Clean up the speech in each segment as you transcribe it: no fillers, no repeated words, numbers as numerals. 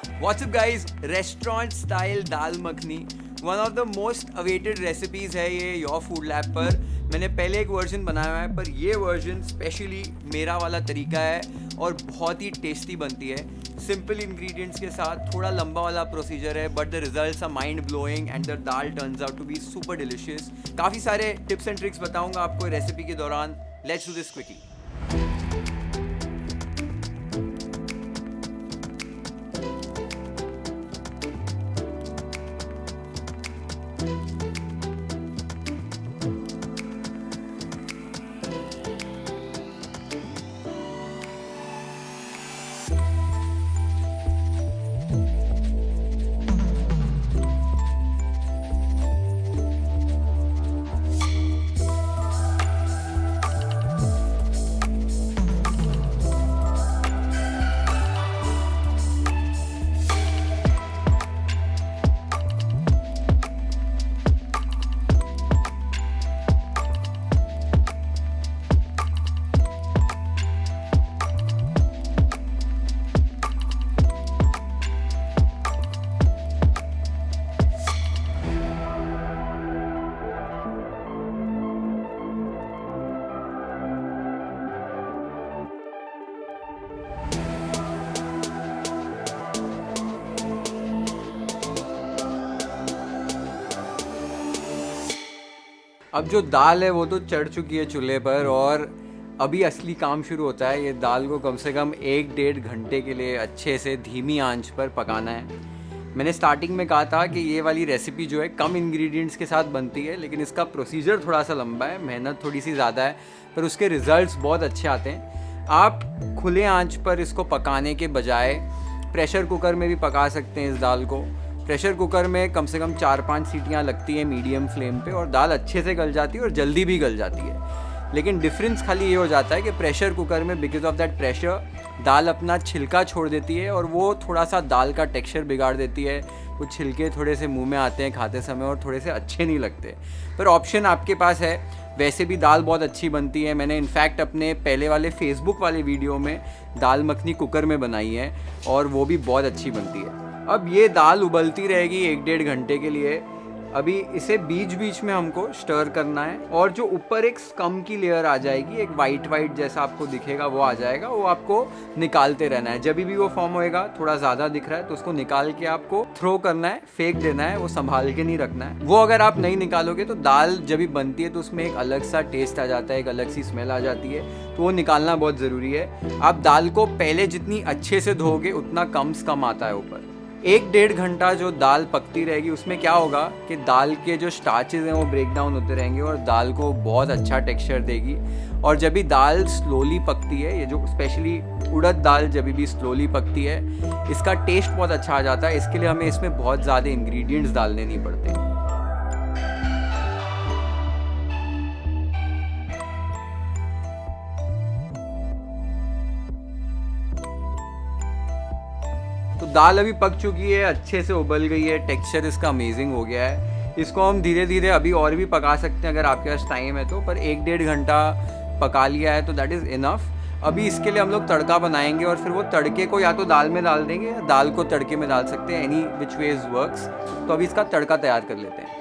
What's up guys? Restaurant style dal makhani one of the most awaited recipes है ये your food lab पर। मैंने पहले एक वर्जन बनाया हुआ है, पर ये वर्जन स्पेशली मेरा वाला तरीका है और बहुत ही टेस्टी बनती है। सिंपल इंग्रेडिएंट्स के साथ थोड़ा लंबा वाला प्रोसीजर है, but the results are mind blowing and the dal turns out to be super delicious. काफ़ी सारे टिप्स एंड ट्रिक्स बताऊंगा आपको रेसिपी के दौरान। Let's do this quickly. अब जो दाल है वो तो चढ़ चुकी है चूल्हे पर, और अभी असली काम शुरू होता है। ये दाल को कम से कम 1-1.5 घंटे के लिए अच्छे से धीमी आंच पर पकाना है। मैंने स्टार्टिंग में कहा था कि ये वाली रेसिपी जो है कम इंग्रेडिएंट्स के साथ बनती है, लेकिन इसका प्रोसीजर थोड़ा सा लंबा है, मेहनत थोड़ी सी ज़्यादा है, पर उसके रिजल्ट्स बहुत अच्छे आते हैं। आप खुले आंच पर इसको पकाने के बजाय प्रेशर कुकर में भी पका सकते हैं इस दाल को। प्रेशर कुकर में कम से कम 4-5 सीटियाँ लगती हैं मीडियम फ्लेम पे, और दाल अच्छे से गल जाती है और जल्दी भी गल जाती है। लेकिन डिफरेंस खाली ये हो जाता है कि प्रेशर कुकर में बिकॉज ऑफ दैट प्रेशर दाल अपना छिलका छोड़ देती है, और वो थोड़ा सा दाल का टेक्सचर बिगाड़ देती है। वो छिलके थोड़े से मुंह में आते हैं खाते समय और थोड़े से अच्छे नहीं लगते, पर ऑप्शन आपके पास है। वैसे भी दाल बहुत अच्छी बनती है। मैंने इनफैक्ट अपने पहले वाले फेसबुक वाले वीडियो में दाल मखनी कुकर में बनाई है, और वो भी बहुत अच्छी बनती है। अब ये दाल उबलती रहेगी 1-1.5 घंटे के लिए। अभी इसे बीच बीच में हमको स्टर करना है, और जो ऊपर एक स्कम की लेयर आ जाएगी, एक वाइट जैसा आपको दिखेगा वो आ जाएगा, वो आपको निकालते रहना है। जब भी वो फॉर्म होएगा, थोड़ा ज़्यादा दिख रहा है तो उसको निकाल के आपको थ्रो करना है, फेंक देना है, वो संभाल के नहीं रखना है। वो अगर आप नहीं निकालोगे तो दाल जब भी बनती है तो उसमें एक अलग सा टेस्ट आ जाता है, एक अलग सी स्मेल आ जाती है, तो वो निकालना बहुत ज़रूरी है। आप दाल को पहले जितनी अच्छे से धोगे उतना कम से कम आता है ऊपर। 1-1.5 घंटा जो दाल पकती रहेगी, उसमें क्या होगा कि दाल के जो स्टार्चेज हैं वो ब्रेक डाउन होते रहेंगे और दाल को बहुत अच्छा टेक्सचर देगी। और जब भी दाल स्लोली पकती है, ये जो स्पेशली उड़द दाल जब भी स्लोली पकती है, इसका टेस्ट बहुत अच्छा आ जाता है। इसके लिए हमें इसमें बहुत ज़्यादा इंग्रेडिएंट्स डालने नहीं पड़ते हैं। तो दाल अभी पक चुकी है, अच्छे से उबल गई है, टेक्सचर इसका अमेजिंग हो गया है। इसको हम धीरे धीरे अभी और भी पका सकते हैं अगर आपके पास टाइम है तो, पर 1-1.5 घंटा पका लिया है तो दैट इज़ इनफ। अभी इसके लिए हम लोग तड़का बनाएंगे, और फिर वो तड़के को या तो दाल में डाल देंगे या दाल को तड़के में डाल सकते हैं, एनी विच वेज वर्क्स। तो अभी इसका तड़का तैयार कर लेते हैं।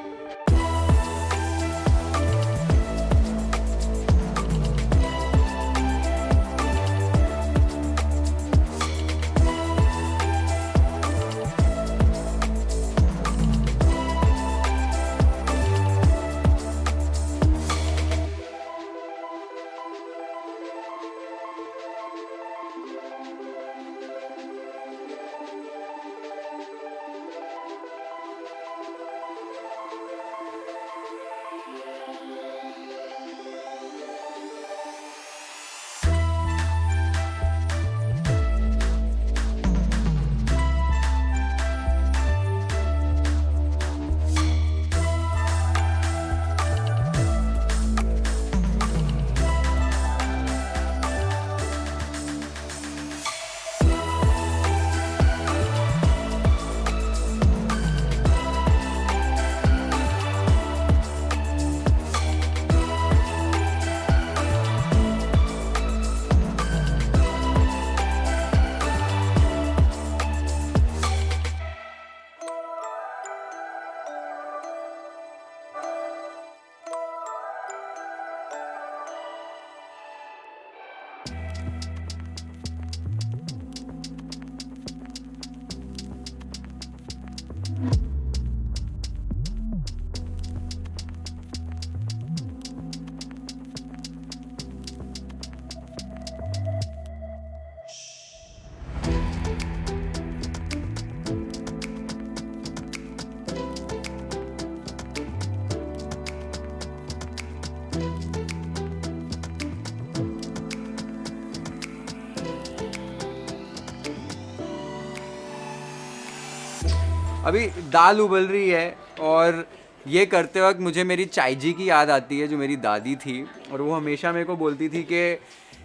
अभी दाल उबल रही है और ये करते वक्त मुझे मेरी चाय जी की याद आती है, जो मेरी दादी थी। और वो हमेशा मेरे को बोलती थी कि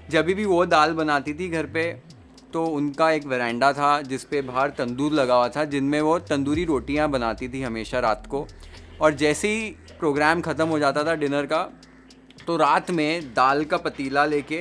जब भी वो दाल बनाती थी घर पे, तो उनका एक वरांडा था जिस पे बाहर तंदूर लगा हुआ था, जिनमें वो तंदूरी रोटियां बनाती थी हमेशा रात को। और जैसे ही प्रोग्राम ख़त्म हो जाता था डिनर का, तो रात में दाल का पतीला लेके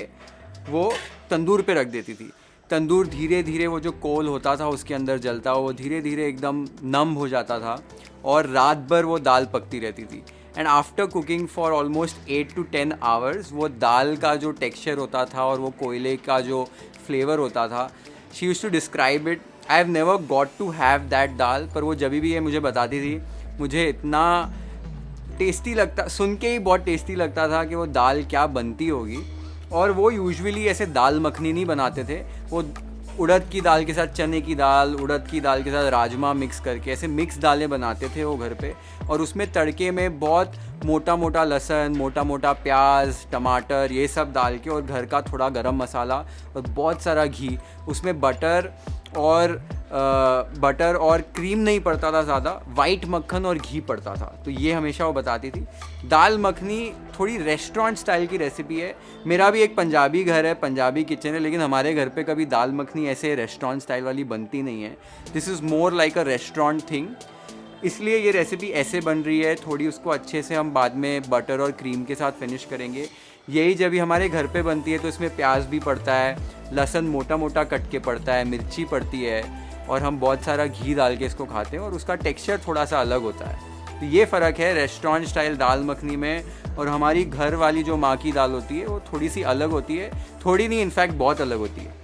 वो तंदूर पे रख देती थी। तंदूर धीरे धीरे वो जो कोल होता था उसके अंदर जलता, वो धीरे धीरे एकदम नम हो जाता था और रात भर वो दाल पकती रहती थी। And after cooking for almost 8 to 10 hours, वो दाल का जो टेक्सचर होता था और वो कोयले का जो फ्लेवर होता था, she used to describe it. I have never got to have that dal, पर वो जब भी ये मुझे बताती थी, मुझे इतना टेस्टी लगता, सुन के ही बहुत टेस्टी लगता था कि वो दाल क्या बनती होगी। और वो यूजुअली ऐसे दाल मखनी नहीं बनाते थे, वो उड़द की दाल के साथ चने की दाल, उड़द की दाल के साथ राजमा मिक्स करके ऐसे मिक्स दालें बनाते थे वो घर पे। और उसमें तड़के में बहुत मोटा मोटा लहसुन, मोटा मोटा प्याज, टमाटर, ये सब डाल के, और घर का थोड़ा गरम मसाला और बहुत सारा घी, उसमें बटर और क्रीम नहीं पड़ता था ज़्यादा, वाइट मक्खन और घी पड़ता था। तो ये हमेशा वो बताती थी। दाल मखनी थोड़ी रेस्टोरेंट स्टाइल की रेसिपी है। मेरा भी एक पंजाबी घर है, पंजाबी किचन है, लेकिन हमारे घर पे कभी दाल मखनी ऐसे रेस्टोरेंट स्टाइल वाली बनती नहीं है। This is more like a restaurant thing, इसलिए ये रेसिपी ऐसे बन रही है। थोड़ी उसको अच्छे से हम बाद में बटर और क्रीम के साथ फिनिश करेंगे। यही जब भी हमारे घर पे बनती है तो इसमें प्याज भी पड़ता है, लहसुन मोटा मोटा कट के पड़ता है, मिर्ची पड़ती है, और हम बहुत सारा घी डाल के इसको खाते हैं और उसका टेक्सचर थोड़ा सा अलग होता है। तो ये फ़र्क है रेस्टोरेंट स्टाइल दाल मखनी में और हमारी घर वाली जो माँ की दाल होती है, वो थोड़ी सी अलग होती है। थोड़ी नहीं, इनफैक्ट बहुत अलग होती है।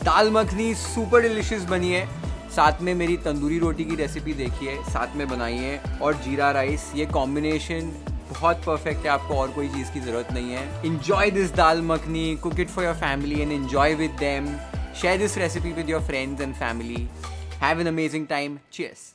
दाल मखनी सुपर डिलिशियस बनी है। साथ में मेरी तंदूरी रोटी की रेसिपी देखिए, साथ में बनाई है, और जीरा राइस, ये कॉम्बिनेशन बहुत परफेक्ट है। आपको और कोई चीज़ की ज़रूरत नहीं है। Enjoy this dal makhani, cook it for your family and enjoy with them. Share this recipe with your friends and family. Have an amazing time. Cheers.